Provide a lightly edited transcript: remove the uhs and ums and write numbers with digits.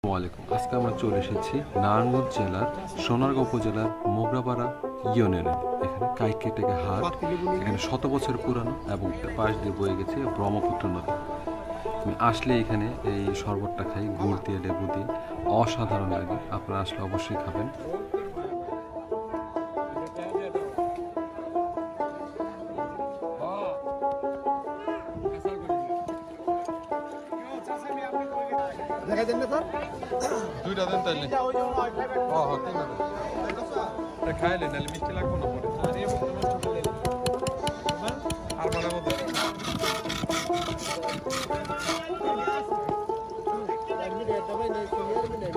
আসসালামাইকুম। আজকে আমরা চলে এসেছি নারায়ণগঞ্জ জেলার সোনারগাঁও উপজেলার মোগরাপাড়া ইউনিয়নে। এখানে কাইকেটেকে হাট, এখানে শত বছর পুরানো এবং পাশ দিয়ে বয়ে গেছে ব্রহ্মপুত্র নদী। আমি আসলে এখানে এই শরবতটা খাই গুড় দিয়ে, লেবু দিয়ে, অসাধারণ লাগে। আপনারা আসলে অবশ্যই খাবেন। দেখা দেন না স্যার দুইটা দেন তাইলে হ্যাঁ হ্যাঁ তিনটা দেন এটা খাইলে নাহলে মিষ্টি লাগবে না পরে আর বানার মতো আমি রেট দাবাই নাই সিনিয়র আমি নাই